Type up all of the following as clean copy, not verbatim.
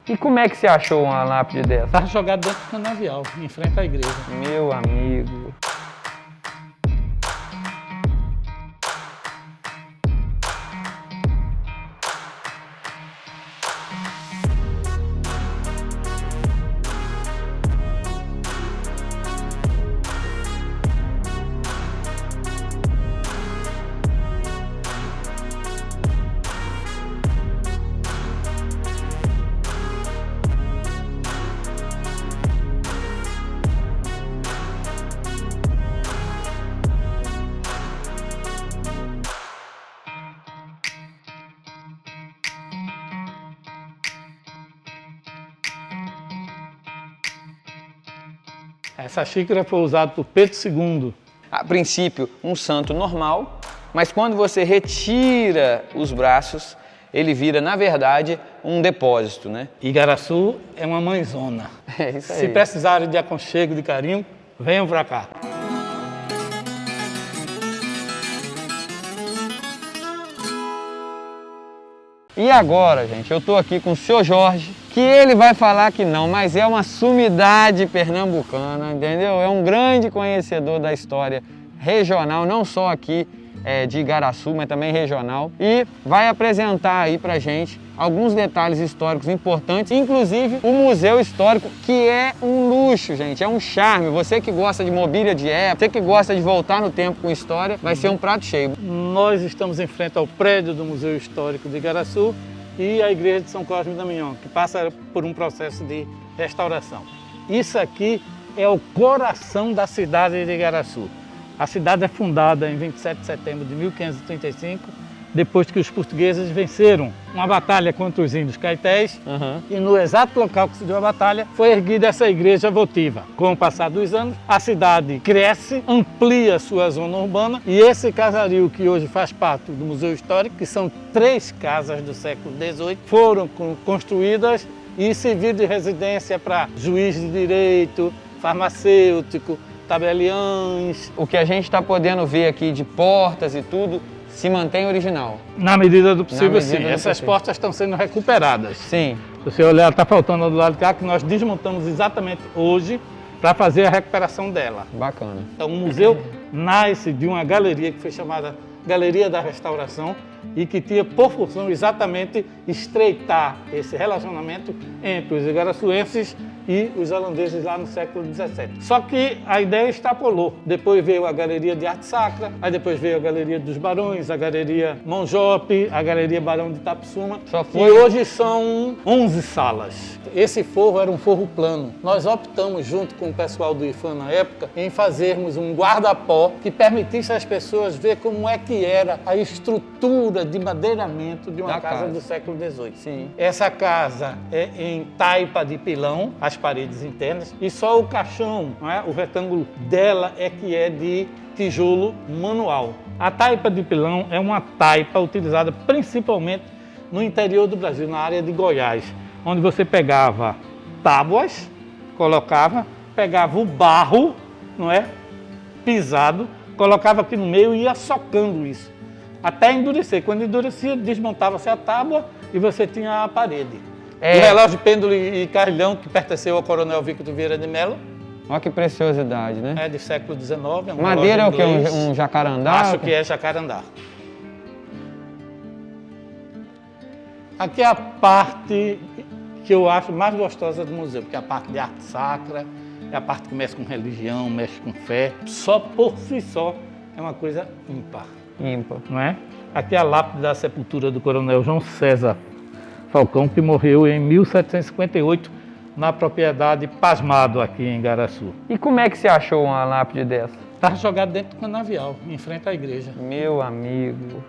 E como é que você achou uma lápide dessa? Estava jogado dentro do canavial, em frente à igreja. Meu amigo. Essa xícara foi usada por Pedro II. A princípio, um santo normal, mas quando você retira os braços, ele vira, na verdade, um depósito, né? Igaraçu é uma mãezona. É isso aí. Se precisarem de aconchego, de carinho, venham pra cá. E agora, gente, eu tô aqui com o Sr. Jorge, que ele vai falar que não, mas é uma sumidade pernambucana, entendeu? É um grande conhecedor da história regional, não só aqui de Igaraçu, mas também regional. E vai apresentar aí pra gente alguns detalhes históricos importantes, inclusive o Museu Histórico, que é um luxo, gente, é um charme. Você que gosta de mobília de época, você que gosta de voltar no tempo com história, vai ser um prato cheio. Nós estamos em frente ao prédio do Museu Histórico de Igaraçu e a Igreja de São Cosme e Damião, que passa por um processo de restauração. Isso aqui é o coração da cidade de Igaraçu. A cidade é fundada em 27 de setembro de 1535, depois que os portugueses venceram uma batalha contra os índios caetés, e no exato local que se deu a batalha foi erguida essa igreja votiva. Com o passar dos anos, a cidade cresce, amplia sua zona urbana e esse casario que hoje faz parte do Museu Histórico, que são 3 casas do século XVIII, foram construídas e serviram de residência para juiz de direito, farmacêutico, tabeliães. O que a gente está podendo ver aqui de portas e tudo se mantém original. Na medida do possível, medida sim. do Essas possível. portas estão sendo recuperadas. Sim. Se você olhar, está faltando do lado de cá, que nós desmontamos exatamente hoje para fazer a recuperação dela. Bacana. Então, o museu nasce de uma galeria que foi chamada Galeria da Restauração e que tinha por função exatamente estreitar esse relacionamento entre os igaraçuenses e os holandeses lá no século XVII. Só que a ideia extrapolou. Depois veio a Galeria de Arte Sacra, aí depois veio a Galeria dos Barões, a Galeria Monjope, a Galeria Barão de Itapissuma. E hoje são 11 salas. Esse forro era um forro plano. Nós optamos, junto com o pessoal do IFAM na época, em fazermos um guarda-pó que permitisse às pessoas ver como é que era a estrutura de madeiramento de uma casa do século XVIII. Sim. Essa casa é em taipa de pilão, as paredes internas, e só o caixão, não é? O retângulo dela é que é de tijolo manual. A taipa de pilão é uma taipa utilizada principalmente no interior do Brasil, na área de Goiás, onde você pegava tábuas, pegava o barro, não é? Pisado, colocava aqui no meio e ia socando isso, até endurecer. Quando endurecia, desmontava-se a tábua e você tinha a parede. O relógio de pêndulo e carrilhão, que pertenceu ao coronel Victor Vieira de Mello. Olha que preciosidade, né? É de século XIX. É um Madeira é o que? inglês. Um jacarandá? Acho que é jacarandá. Aqui é a parte que eu acho mais gostosa do museu, porque é a parte de arte sacra, é a parte que mexe com religião, mexe com fé. Só por si só é uma coisa ímpar. Ímpar. Não é? Aqui é a lápide da sepultura do coronel João César Falcão, que morreu em 1758 na propriedade Pasmado, aqui em Igaraçu. E como é que você achou uma lápide dessa? Estava jogado dentro do canavial, em frente à igreja. Meu amigo.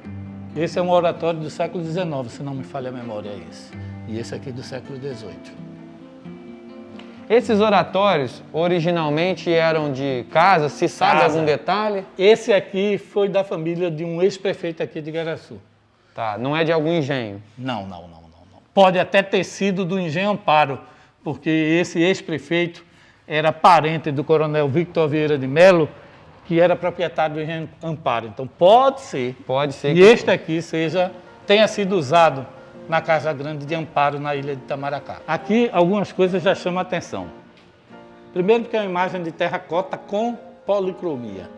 Esse é um oratório do século XIX, se não me falha a memória, é esse. E esse aqui do século XVIII. Esses oratórios originalmente eram de casa, se sabe algum detalhe? Esse aqui foi da família de um ex-prefeito aqui de Igaraçu. Tá, não é de algum engenho? Não. Pode até ter sido do Engenho Amparo, porque esse ex-prefeito era parente do coronel Victor Vieira de Mello, que era proprietário do Engenho Amparo. Então pode ser Pode ser. que este aqui tenha sido usado na Casa Grande de Amparo, na ilha de Itamaracá. Aqui algumas coisas já chamam a atenção. Primeiro porque é uma imagem de terracota com policromia.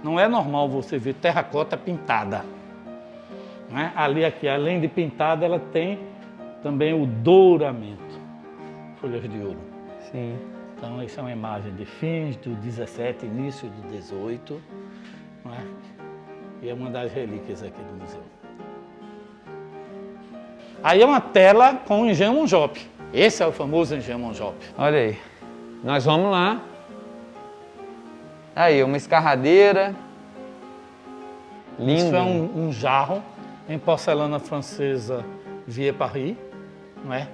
Não é normal você ver terracota pintada. Né? Ali aqui, além de pintada, ela tem também o douramento, folhas de ouro. Sim. Então, isso é uma imagem de fins do 17, início do 18, não é? E é uma das relíquias aqui do museu. Aí é uma tela com o engenho Monjope. Esse é o famoso engenho Monjope. Olha aí. Nós vamos lá. Aí, uma escarradeira. Lindo. Isso é um jarro em porcelana francesa Vieux-Paris, não é?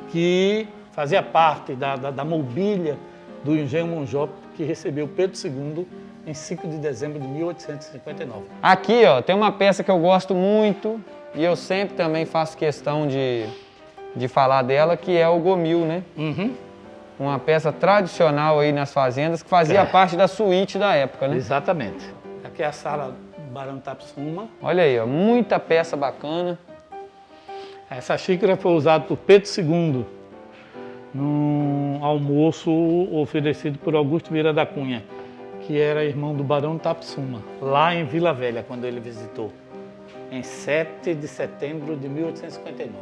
Que fazia parte da mobília do engenho Monjope, que recebeu Pedro II em 5 de dezembro de 1859. Aqui, ó, tem uma peça que eu gosto muito e eu sempre também faço questão de falar dela, que é o gomil, né? Uhum. Uma peça tradicional aí nas fazendas que fazia parte da suíte da época, né? Exatamente. Aqui é a sala Barão Tapsuma. Olha aí, ó, muita peça bacana. Essa xícara foi usada por Pedro II num almoço oferecido por Augusto Vieira da Cunha, que era irmão do Barão Tapsuma, lá em Vila Velha, quando ele visitou, em 7 de setembro de 1859.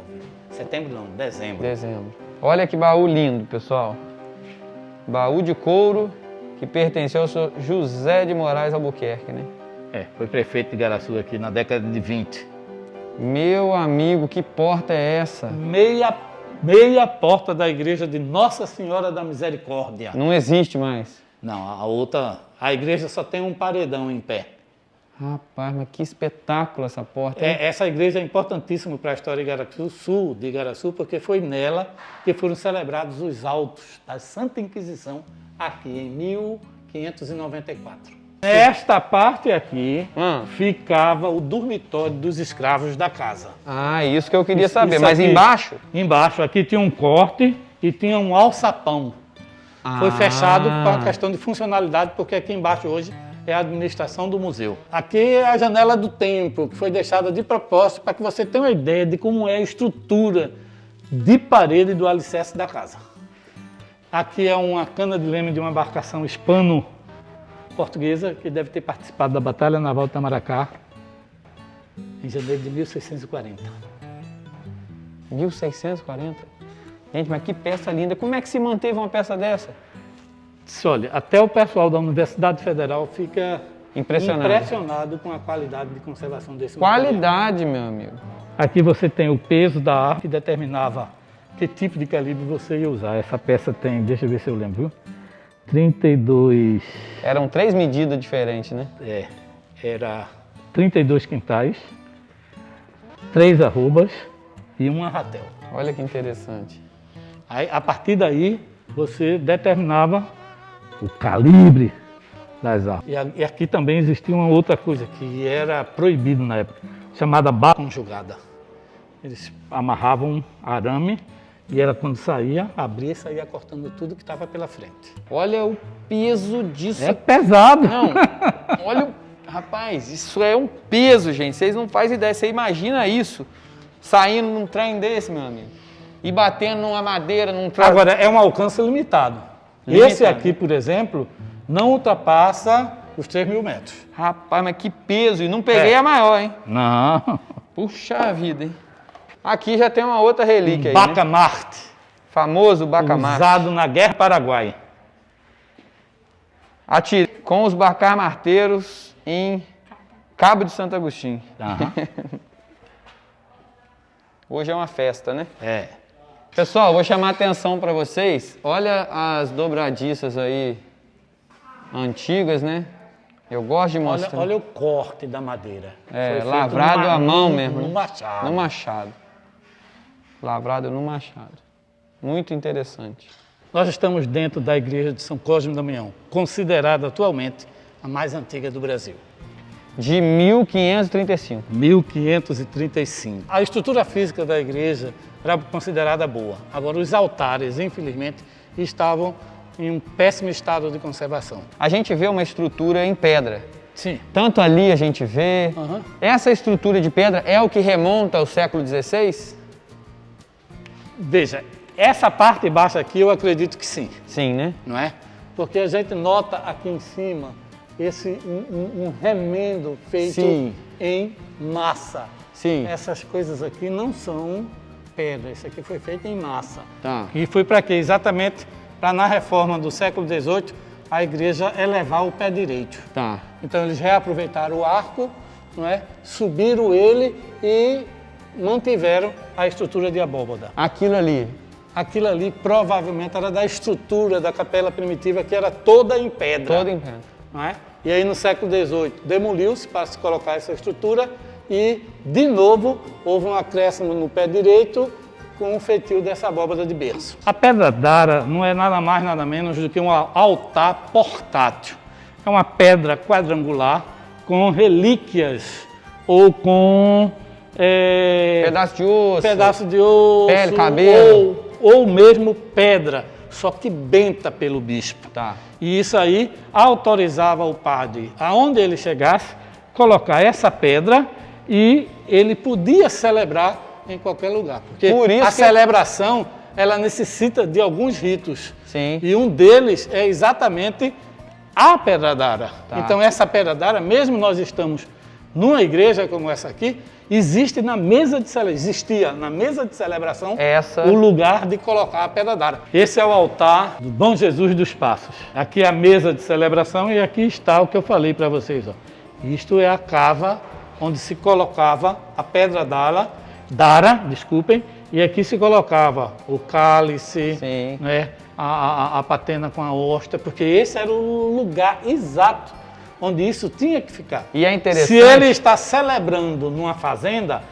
Setembro não, dezembro. Dezembro. Olha que baú lindo, pessoal. Baú de couro que pertenceu ao senhor José de Moraes Albuquerque, né? Foi prefeito de Igaraçu aqui na década de 20. Meu amigo, que porta é essa? Meia porta da igreja de Nossa Senhora da Misericórdia. Não existe mais. Não, a outra, a igreja só tem um paredão em pé. Rapaz, mas que espetáculo essa porta, hein? Essa igreja é importantíssima para a história de Igaraçu, sul de Igaraçu, porque foi nela que foram celebrados os autos da Santa Inquisição aqui em 1594. Nesta parte aqui ficava o dormitório dos escravos da casa. Ah, isso que eu queria saber. Isso Mas aqui, embaixo? Embaixo, aqui tinha um corte e tinha um alçapão. Foi fechado por uma questão de funcionalidade, porque aqui embaixo hoje é a administração do museu. Aqui é a janela do templo, que foi deixada de propósito para que você tenha uma ideia de como é a estrutura de parede do alicerce da casa. Aqui é uma cana de leme de uma embarcação hispano-portuguesa que deve ter participado da Batalha Naval de Itamaracá em janeiro de 1640. 1640? Gente, mas que peça linda. Como é que se manteve uma peça dessa? Olha, até o pessoal da Universidade Federal fica impressionado com a qualidade de conservação desse material. Qualidade, meu amigo. Aqui você tem o peso da arte que determinava que tipo de calibre você ia usar. Essa peça tem, deixa eu ver se eu lembro, 32... Eram 3 medidas diferentes, né? Era 32 quintais, 3 arrobas e uma ratel. Olha que interessante. Aí, a partir daí, você determinava o calibre das armas. E aqui também existia uma outra coisa que era proibido na época, chamada barra conjugada. Eles amarravam arame e era quando saía, abria e saía cortando tudo que estava pela frente. Olha o peso disso. É pesado. Não, olha o... Rapaz, isso é um peso, gente. Vocês não fazem ideia. Você imagina isso saindo num trem desse, meu amigo, e batendo numa madeira, num trem. Agora, é um alcance limitado. Esse aqui, por exemplo, não ultrapassa os 3.000 metros. Rapaz, mas que peso. E não peguei a maior, hein? Não. Puxa vida, hein? Aqui já tem uma outra relíquia aí, Bacamarte. Né? Famoso Bacamarte. Usado na Guerra Paraguai. Atire com os bacamarteiros em Cabo de Santo Agostinho. Hoje é uma festa, né? Pessoal, vou chamar a atenção para vocês. Olha as dobradiças aí antigas, né? Eu gosto de mostrar. Olha o corte da madeira. Foi lavrado à mão mesmo. No machado. No machado. Lavrado no machado. Muito interessante. Nós estamos dentro da igreja de São Cosme e Damião, considerada atualmente a mais antiga do Brasil. De 1535. 1535. A estrutura física da igreja era considerada boa. Agora, os altares, infelizmente, estavam em um péssimo estado de conservação. A gente vê uma estrutura em pedra. Sim. Tanto ali a gente vê. Essa estrutura de pedra é o que remonta ao século XVI? Veja, essa parte baixa aqui eu acredito que sim, Sim, né? não é? Porque a gente nota aqui em cima um remendo feito Sim. em massa. Sim. Essas coisas aqui não são pedra, isso aqui foi feito em massa. Tá. E foi para quê? Exatamente para na reforma do século XVIII a igreja elevar o pé direito. Tá. Então eles reaproveitaram o arco, não é? Subiram ele e mantiveram a estrutura de abóbada. Aquilo ali. Aquilo ali provavelmente era da estrutura da capela primitiva, que era toda em pedra. Todo em pé. Não é? E aí no século XVIII demoliu-se para se colocar essa estrutura e, de novo, houve um acréscimo no pé direito com o feitio dessa abóbada de berço. A pedra d'ara não é nada mais, nada menos do que um altar portátil. É uma pedra quadrangular com relíquias ou com Pedaço de osso. pedaço de osso, Pele, cabelo. ou mesmo pedra, só que benta pelo bispo. Tá. E isso aí autorizava o padre, aonde ele chegasse, colocar essa pedra e ele podia celebrar em qualquer lugar. Porque Por isso a celebração, ela necessita de alguns ritos. Sim. E um deles é exatamente a pedra d'ara. Tá. Então essa pedra d'ara, mesmo nós estamos numa igreja como essa aqui, existia na mesa de celebração o lugar de colocar a pedra d'ara. Esse é o altar do Bom Jesus dos Passos. Aqui é a mesa de celebração e aqui está o que eu falei para vocês. Ó. Isto é a cava onde se colocava a pedra d'ara, e aqui se colocava o cálice, né, a patena com a hóstia, porque esse era o lugar exato onde isso tinha que ficar. E é interessante. Se ele está celebrando numa fazenda,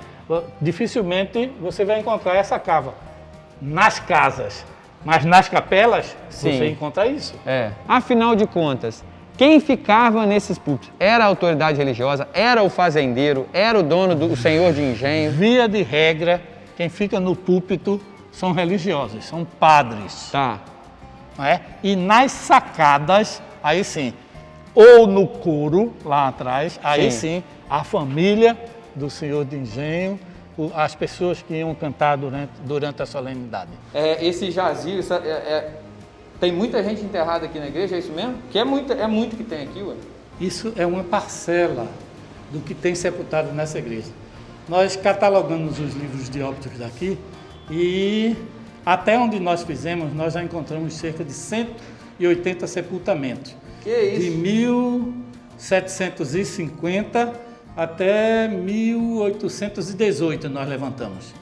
dificilmente você vai encontrar essa cava nas casas, mas nas capelas você encontra isso. Afinal de contas, quem ficava nesses púlpitos era a autoridade religiosa, era o fazendeiro, era o dono do senhor de engenho. Via de regra, quem fica no púlpito são religiosos, são padres. Tá. Não é? E nas sacadas, aí sim, ou no coro, lá atrás, aí sim, a família do senhor de engenho, as pessoas que iam cantar durante a solenidade. Esse jazigo, tem muita gente enterrada aqui na igreja, é isso mesmo? Que é muito que tem aqui, ué. Isso é uma parcela do que tem sepultado nessa igreja. Nós catalogamos os livros de óbitos daqui e até onde nós fizemos, nós já encontramos cerca de 180 sepultamentos. Que isso? De 1750 até 1818 nós levantamos.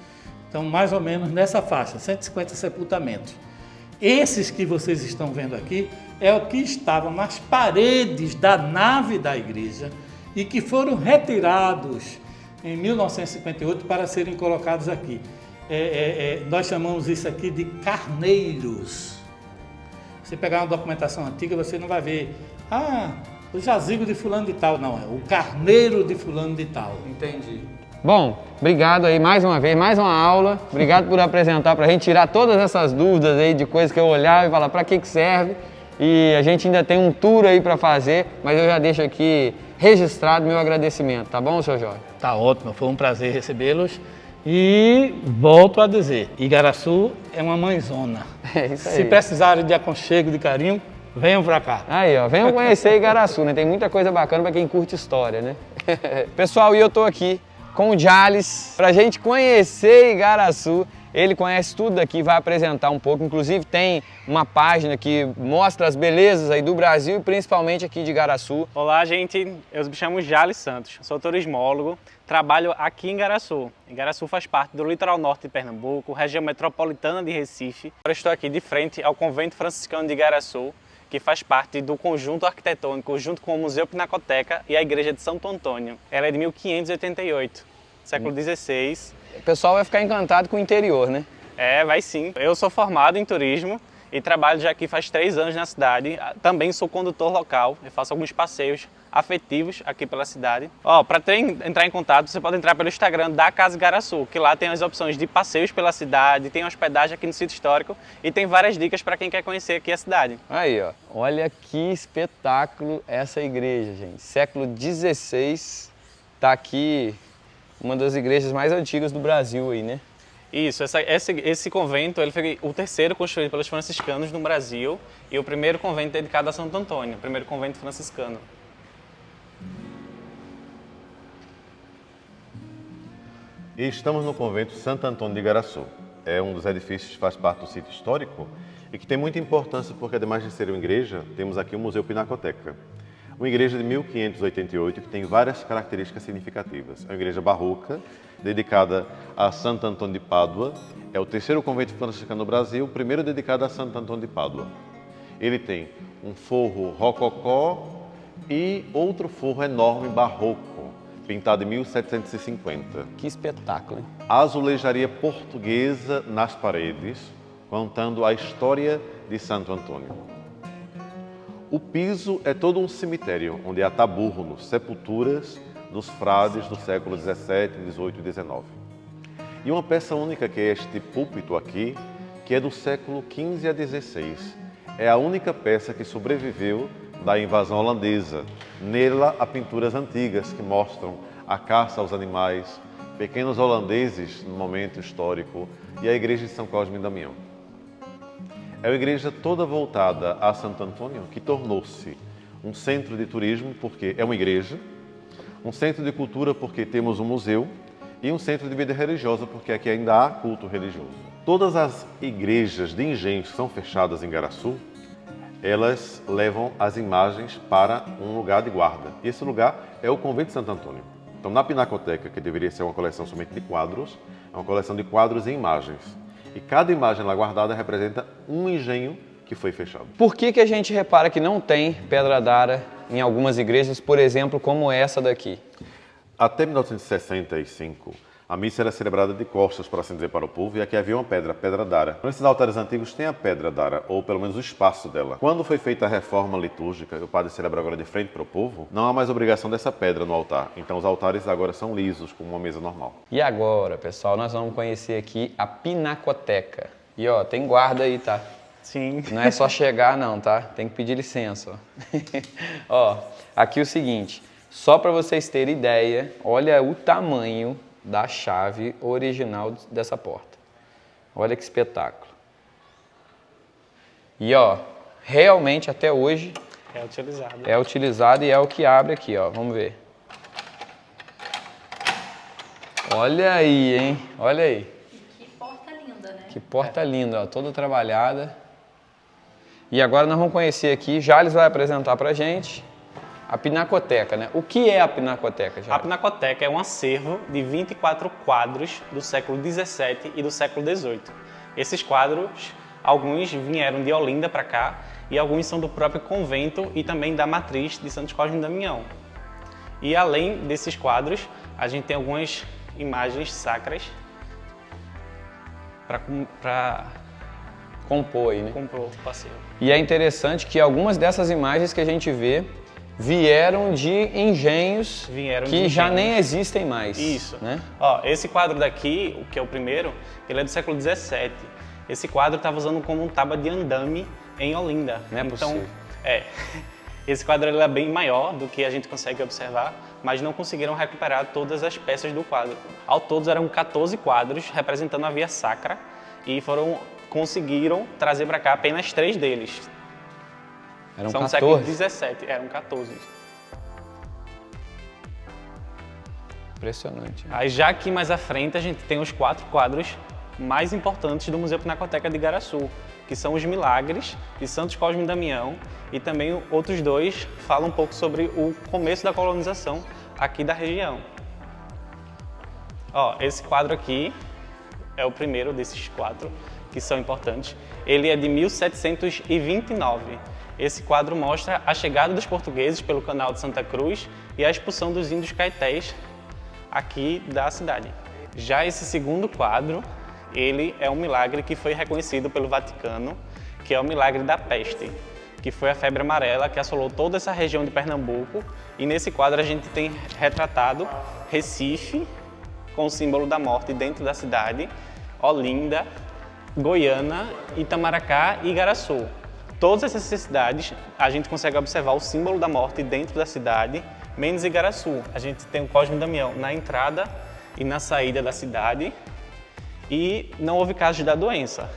Então, mais ou menos nessa faixa, 150 sepultamentos. Esses que vocês estão vendo aqui é o que estavam nas paredes da nave da igreja e que foram retirados em 1958 para serem colocados aqui. Nós chamamos isso aqui de carneiros. Se pegar uma documentação antiga, você não vai ver, o jazigo de fulano de tal, não, é o carneiro de fulano de tal. Entendi. Bom, obrigado aí mais uma vez, mais uma aula. Obrigado por apresentar para a gente, tirar todas essas dúvidas aí de coisas que eu olhava e falar para que serve. E a gente ainda tem um tour aí para fazer, mas eu já deixo aqui registrado meu agradecimento, tá bom, seu Jorge? Tá ótimo, foi um prazer recebê-los. E volto a dizer, Igaraçu é uma mãezona. É isso aí. Se precisarem de aconchego, de carinho, venham pra cá. Aí, ó, venham conhecer Igaraçu, né? Tem muita coisa bacana para quem curte história, né? Pessoal, e eu tô aqui com o Jales pra gente conhecer Igaraçu. Ele conhece tudo daqui, vai apresentar um pouco. Inclusive tem uma página que mostra as belezas aí do Brasil e principalmente aqui de Igaraçu. Olá, gente. Eu me chamo Jales Santos, sou turismólogo, trabalho aqui em Igaraçu. Igaraçu faz parte do litoral norte de Pernambuco, região metropolitana de Recife. Agora estou aqui de frente ao Convento Franciscano de Igaraçu, que faz parte do conjunto arquitetônico junto com o Museu Pinacoteca e a Igreja de Santo Antônio. Ela é de 1588, século XVI. O pessoal vai ficar encantado com o interior, né? Vai sim. Eu sou formado em turismo e trabalho já aqui faz 3 anos na cidade. Também sou condutor local, eu faço alguns passeios afetivos aqui pela cidade. Para entrar em contato, você pode entrar pelo Instagram da Casa Igaraçu, que lá tem as opções de passeios pela cidade, tem hospedagem aqui no sítio histórico e tem várias dicas para quem quer conhecer aqui a cidade. Aí, ó, olha que espetáculo essa igreja, gente. Século XVI, tá aqui uma das igrejas mais antigas do Brasil aí, né? Isso, esse convento ele foi o terceiro construído pelos franciscanos no Brasil e o primeiro convento dedicado a Santo Antônio, o primeiro convento franciscano. E estamos no convento Santo Antônio de Igaraçu. É um dos edifícios que faz parte do sítio histórico e que tem muita importância porque, ademais de ser uma igreja, temos aqui o Museu Pinacoteca. Uma igreja de 1588 que tem várias características significativas. É uma igreja barroca, dedicada a Santo Antônio de Pádua. É o terceiro convento franciscano no Brasil, o primeiro dedicado a Santo Antônio de Pádua. Ele tem um forro rococó e outro forro enorme barroco, pintado em 1750. Que espetáculo, hein? A azulejaria portuguesa nas paredes, contando a história de Santo Antônio. O piso é todo um cemitério, onde há taburnos, sepulturas dos frades do século XVII, XVIII e XIX. E uma peça única que é este púlpito aqui, que é do século XV a XVI. É a única peça que sobreviveu da invasão holandesa. Nela há pinturas antigas que mostram a caça aos animais, pequenos holandeses no momento histórico e a igreja de São Cosme e Damião. É uma igreja toda voltada a Santo Antônio, que tornou-se um centro de turismo, porque é uma igreja, um centro de cultura, porque temos um museu, e um centro de vida religiosa, porque aqui ainda há culto religioso. Todas as igrejas de engenhos que são fechadas em Igaraçu, elas levam as imagens para um lugar de guarda. E esse lugar é o Convento de Santo Antônio. Então, na Pinacoteca, que deveria ser uma coleção somente de quadros, é uma coleção de quadros e imagens. E cada imagem lá guardada representa um engenho que foi fechado. Por que a gente repara que não tem pedra d'ara em algumas igrejas, por exemplo, como essa daqui? Até 1965, a missa era celebrada de costas, por assim dizer, para o povo, e aqui havia uma pedra, a pedra d'ara. Nesses altares antigos tem a pedra d'ara, ou pelo menos o espaço dela. Quando foi feita a reforma litúrgica, e o padre celebra agora de frente para o povo, não há mais obrigação dessa pedra no altar. Então os altares agora são lisos, como uma mesa normal. E agora, pessoal, nós vamos conhecer aqui a Pinacoteca. E ó, tem guarda aí, tá? Sim. Não é só chegar não, tá? Tem que pedir licença, ó. Ó, aqui o seguinte, só para vocês terem ideia, olha o tamanho da chave original dessa porta. Olha que espetáculo. E ó, realmente até hoje é utilizado e é o que abre aqui, ó. Vamos ver. Olha aí, hein? Olha aí. Que porta linda, né? Que porta linda, ó, toda trabalhada. E agora nós vamos conhecer aqui, Jales vai apresentar pra gente a Pinacoteca, né? O que é a Pinacoteca, Jales? A Pinacoteca é um acervo de 24 quadros do século XVII e do século XVIII. Esses quadros, alguns vieram de Olinda para cá e alguns são do próprio convento e também da matriz de Santos Cosme e Damião. E além desses quadros, a gente tem algumas imagens sacras para compor aí, né? compor o passeio. E é interessante que algumas dessas imagens que a gente vê vieram de engenhos que já nem existem mais. Isso. Né? Ó, esse quadro daqui, o que é o primeiro, ele é do século XVII. Esse quadro estava usando como um tábua de andame em Olinda. Não é possível. Esse quadro ele é bem maior do que a gente consegue observar, mas não conseguiram recuperar todas as peças do quadro. Ao todo eram 14 quadros representando a Via Sacra e conseguiram trazer para cá apenas 3 deles. Eram São 14? do século XVII, eram 14. Impressionante. Aí já aqui mais à frente a gente tem os 4 quadros mais importantes do Museu Pinacoteca de Igaraçu, que são os Milagres de Santos Cosme e Damião, e também outros 2 falam um pouco sobre o começo da colonização aqui da região. Ó, esse quadro aqui é o primeiro desses 4 que são importantes. Ele é de 1729. Esse quadro mostra a chegada dos portugueses pelo Canal de Santa Cruz e a expulsão dos índios caetés aqui da cidade. Já esse segundo quadro, ele é um milagre que foi reconhecido pelo Vaticano, que é o milagre da peste, que foi a febre amarela que assolou toda essa região de Pernambuco. E nesse quadro a gente tem retratado Recife, com o símbolo da morte dentro da cidade, Olinda, Goiânia, Itamaracá e Igaraçu. Todas essas cidades a gente consegue observar o símbolo da morte dentro da cidade, menos Igaraçu. A gente tem o Cosme e Damião na entrada e na saída da cidade. e não houve casos da doença.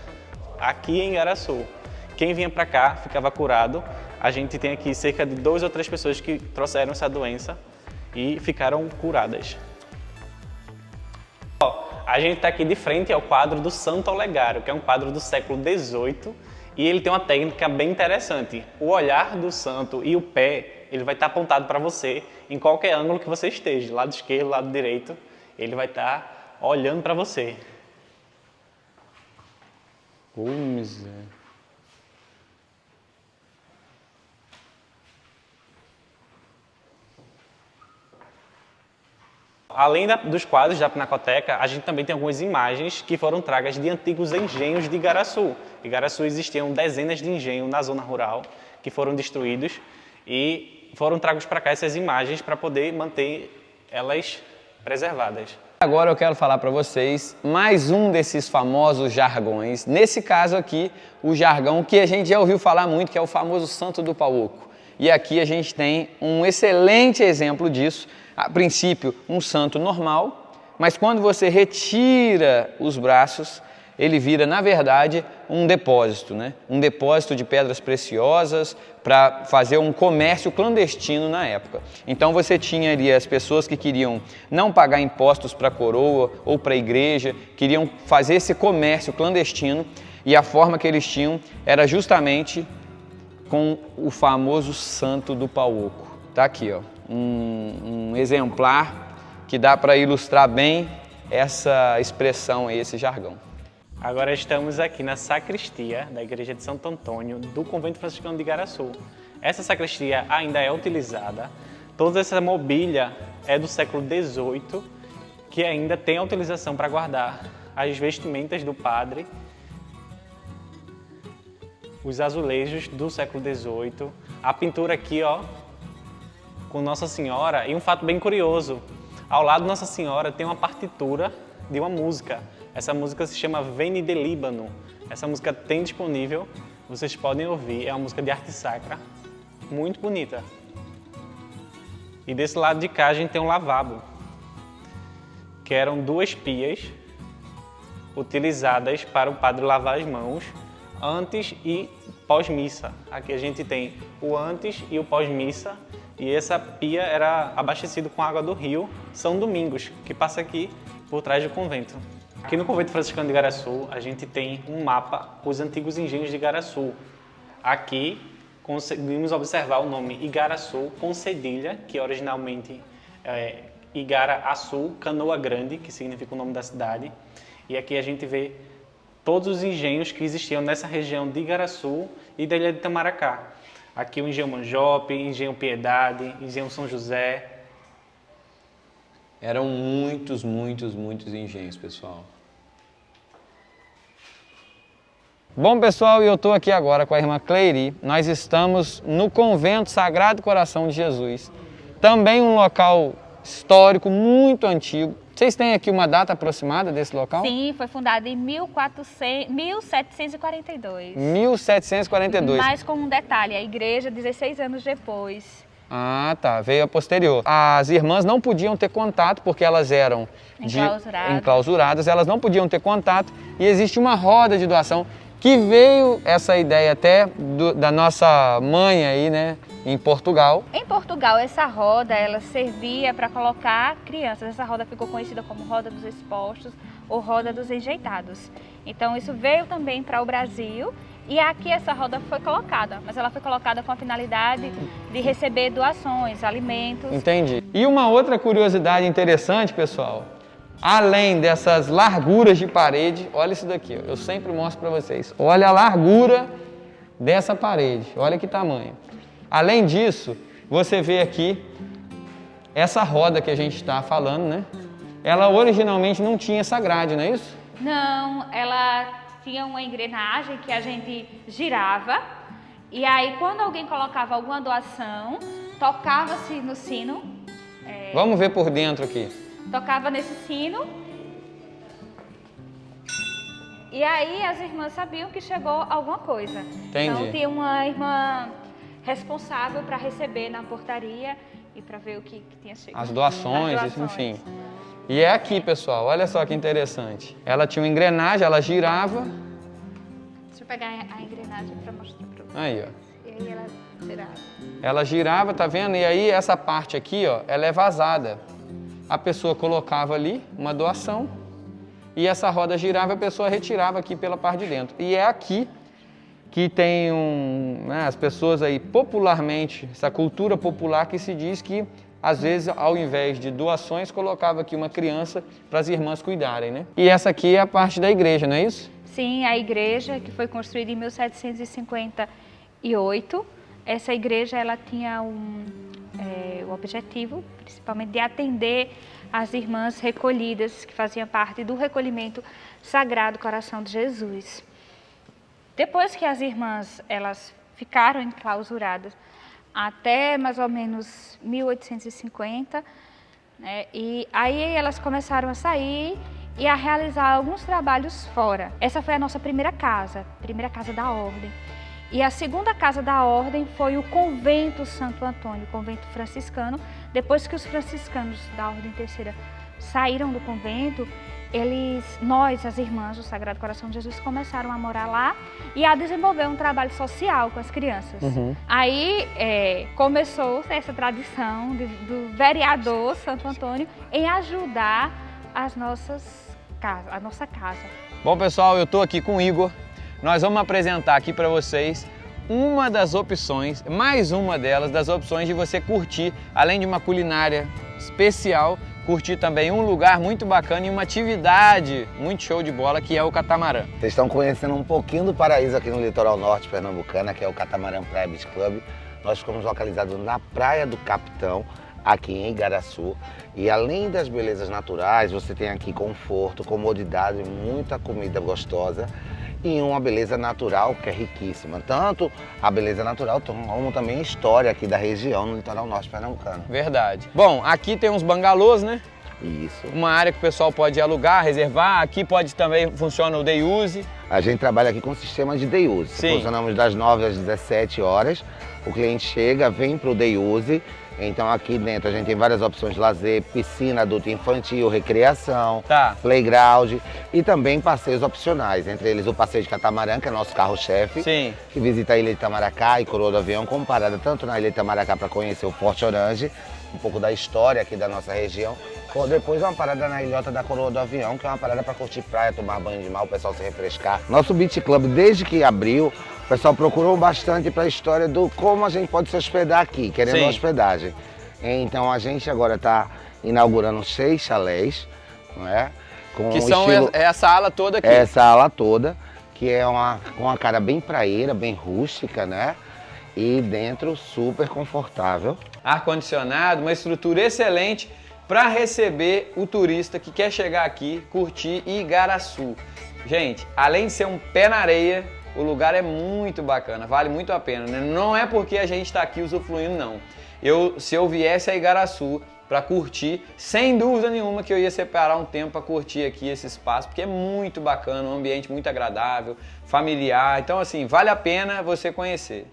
Aqui em Igaraçu, quem vinha para cá ficava curado. A gente tem aqui cerca de 2 ou 3 pessoas que trouxeram essa doença e ficaram curadas. A gente está aqui de frente ao quadro do Santo Olegário, que é um quadro do século XVIII, e ele tem uma técnica bem interessante. O olhar do santo e o pé, ele vai estar apontado para você em qualquer ângulo que você esteja, lado esquerdo, lado direito, ele vai estar olhando para você. Miséria. Além dos quadros da Pinacoteca, a gente também tem algumas imagens que foram tragas de antigos engenhos de Igaraçu. Em Igaraçu existiam dezenas de engenhos na zona rural que foram destruídos e foram tragos para cá essas imagens para poder manter elas preservadas. Agora eu quero falar para vocês mais um desses famosos jargões. Nesse caso aqui, o jargão que a gente já ouviu falar muito, que é o famoso Santo do Pau Oco. E aqui a gente tem um excelente exemplo disso. A princípio, um santo normal, mas quando você retira os braços, ele vira, na verdade, um depósito, né? Um depósito de pedras preciosas para fazer um comércio clandestino na época. Então você tinha ali as pessoas que queriam não pagar impostos para a coroa ou para a igreja, queriam fazer esse comércio clandestino, e a forma que eles tinham era justamente com o famoso Santo do Pau Oco. Tá aqui, ó, um exemplar que dá para ilustrar bem essa expressão e esse jargão. Agora estamos aqui na sacristia da Igreja de Santo Antônio do Convento Franciscano de Igaraçu. Essa sacristia ainda é utilizada. Toda essa mobília é do século XVIII, que ainda tem a utilização para guardar as vestimentas do padre, os azulejos do século XVIII, a pintura aqui, ó, com Nossa Senhora. E um fato bem curioso, ao lado de Nossa Senhora tem uma partitura de uma música. Essa música se chama Veni de Líbano. Essa música tem disponível, vocês podem ouvir, é uma música de arte sacra, muito bonita. E desse lado de cá a gente tem um lavabo, que eram 2 pias utilizadas para o padre lavar as mãos antes e pós-missa. Aqui a gente tem o antes e o pós-missa, e essa pia era abastecida com água do rio São Domingos, que passa aqui por trás do convento. Aqui no Convento Franciscano de Igaraçu, a gente tem um mapa com os antigos engenhos de Igaraçu. Aqui conseguimos observar o nome Igaraçu com cedilha, que originalmente é Igaraçu, Canoa Grande, que significa o nome da cidade. E aqui a gente vê todos os engenhos que existiam nessa região de Igaraçu e da ilha de Itamaracá. Aqui o engenho Manjope, engenho Piedade, engenho São José. Eram muitos engenhos, pessoal. Bom, pessoal, eu estou aqui agora com a irmã Cleiri. Nós estamos no Convento Sagrado Coração de Jesus. Também um local histórico muito antigo. Vocês têm aqui uma data aproximada desse local? Sim, foi fundado em 1742. 1742. Mas com um detalhe, a igreja 16 anos depois. Ah, tá. Veio a posterior. As irmãs não podiam ter contato porque elas eram enclausuradas, elas não podiam ter contato, e existe uma roda de doação que veio essa ideia até da nossa mãe aí, né, em Portugal. Em Portugal, essa roda, ela servia para colocar crianças. Essa roda ficou conhecida como roda dos expostos ou roda dos enjeitados. Então isso veio também para o Brasil. E aqui essa roda foi colocada, mas ela foi colocada com a finalidade de receber doações, alimentos. Entendi. E uma outra curiosidade interessante, pessoal, além dessas larguras de parede, olha isso daqui, eu sempre mostro para vocês. Olha a largura dessa parede, olha que tamanho. Além disso, você vê aqui essa roda que a gente está falando, né? Ela originalmente não tinha essa grade, não é isso? Não, ela tinha uma engrenagem que a gente girava, e aí quando alguém colocava alguma doação, tocava-se no sino. Vamos ver por dentro aqui. Tocava nesse sino, e aí as irmãs sabiam que chegou alguma coisa. Entendi. Então tinha uma irmã responsável para receber na portaria e para ver o que tinha chegado. As doações, As doações. enfim. E é aqui, pessoal, olha só que interessante. Ela tinha uma engrenagem, ela girava. Deixa eu pegar a engrenagem para mostrar para vocês. Aí, ó. E aí ela girava. Ela girava, tá vendo? E aí essa parte aqui, ó, ela é vazada. A pessoa colocava ali uma doação e essa roda girava e a pessoa retirava aqui pela parte de dentro. E é aqui que tem as pessoas aí popularmente, essa cultura popular que se diz que às vezes ao invés de doações colocava aqui uma criança para as irmãs cuidarem, né? E essa aqui é a parte da igreja, não é isso? Sim, a igreja que foi construída em 1758. Essa igreja ela tinha o objetivo, principalmente, de atender as irmãs recolhidas, que faziam parte do recolhimento Sagrado Coração de Jesus. Depois que as irmãs elas ficaram enclausuradas até mais ou menos 1850, né, e aí elas começaram a sair e a realizar alguns trabalhos fora. Essa foi a nossa primeira casa da ordem. E a segunda casa da ordem foi o Convento Santo Antônio, o convento franciscano. Depois que os franciscanos da Ordem Terceira saíram do convento, nós, as irmãs do Sagrado Coração de Jesus, começaram a morar lá e a desenvolver um trabalho social com as crianças. Aí começou essa tradição do vereador Santo Antônio em ajudar a nossa casa. Bom, pessoal, eu estou aqui com o Igor. Nós vamos apresentar aqui para vocês uma das opções, mais uma delas, das opções de você curtir, além de uma culinária especial, curtir também um lugar muito bacana e uma atividade muito show de bola, que é o catamarã. Vocês estão conhecendo um pouquinho do paraíso aqui no litoral norte pernambucano, que é o Catamarã Praia Beach Club. Nós ficamos localizados na Praia do Capitão, aqui em Igaraçu. E além das belezas naturais, você tem aqui conforto, comodidade, muita comida gostosa e uma beleza natural que é riquíssima. Tanto a beleza natural como também a história aqui da região no litoral norte pernambucano. Verdade. Bom, aqui tem uns bangalôs, né? Isso. Uma área que o pessoal pode alugar, reservar. Aqui pode também, funciona o day use. A gente trabalha aqui com o sistema de day use. Sim. Funcionamos das 9 às 17 horas. O cliente chega, vem para o day use. Então aqui dentro a gente tem várias opções de lazer, piscina adulto e infantil, recreação, playground e também passeios opcionais, entre eles o passeio de catamarã, que é nosso carro-chefe, que visita a Ilha de Itamaracá e Coroa do Avião, como parada tanto na Ilha de Itamaracá para conhecer o Forte Orange, um pouco da história aqui da nossa região, ou depois uma parada na Ilhota da Coroa do Avião, que é uma parada para curtir praia, tomar banho de mar, o pessoal se refrescar. Nosso Beach Club, desde que abriu, o pessoal procurou bastante para a história do como a gente pode se hospedar aqui, querendo hospedagem. Então a gente agora está inaugurando 6 chalés, não é? Com que são essa ala toda aqui. Essa ala toda, que é com uma cara bem praieira, bem rústica, né? E dentro super confortável. Ar-condicionado, uma estrutura excelente para receber o turista que quer chegar aqui, curtir Igaraçu. Gente, além de ser um pé na areia, o lugar é muito bacana, vale muito a pena, né? Não é porque a gente está aqui usufruindo, não. Se eu viesse a Igaraçu para curtir, sem dúvida nenhuma que eu ia separar um tempo para curtir aqui esse espaço, porque é muito bacana, um ambiente muito agradável, familiar. Então, assim, vale a pena você conhecer.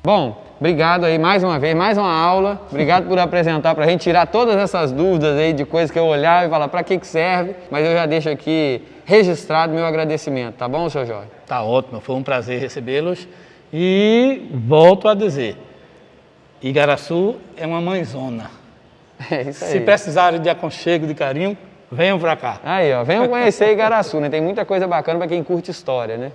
Bom, obrigado aí mais uma vez, mais uma aula. Obrigado por apresentar para a gente, tirar todas essas dúvidas aí de coisas que eu olhava e falar para que serve. Mas eu já deixo aqui registrado meu agradecimento, tá bom, seu Jorge? Tá ótimo, foi um prazer recebê-los. E volto a dizer, Igaraçu é uma mãezona. É isso aí. Se precisarem de aconchego, de carinho, venham para cá. Aí, ó, venham conhecer Igaraçu, né? Tem muita coisa bacana para quem curte história, né?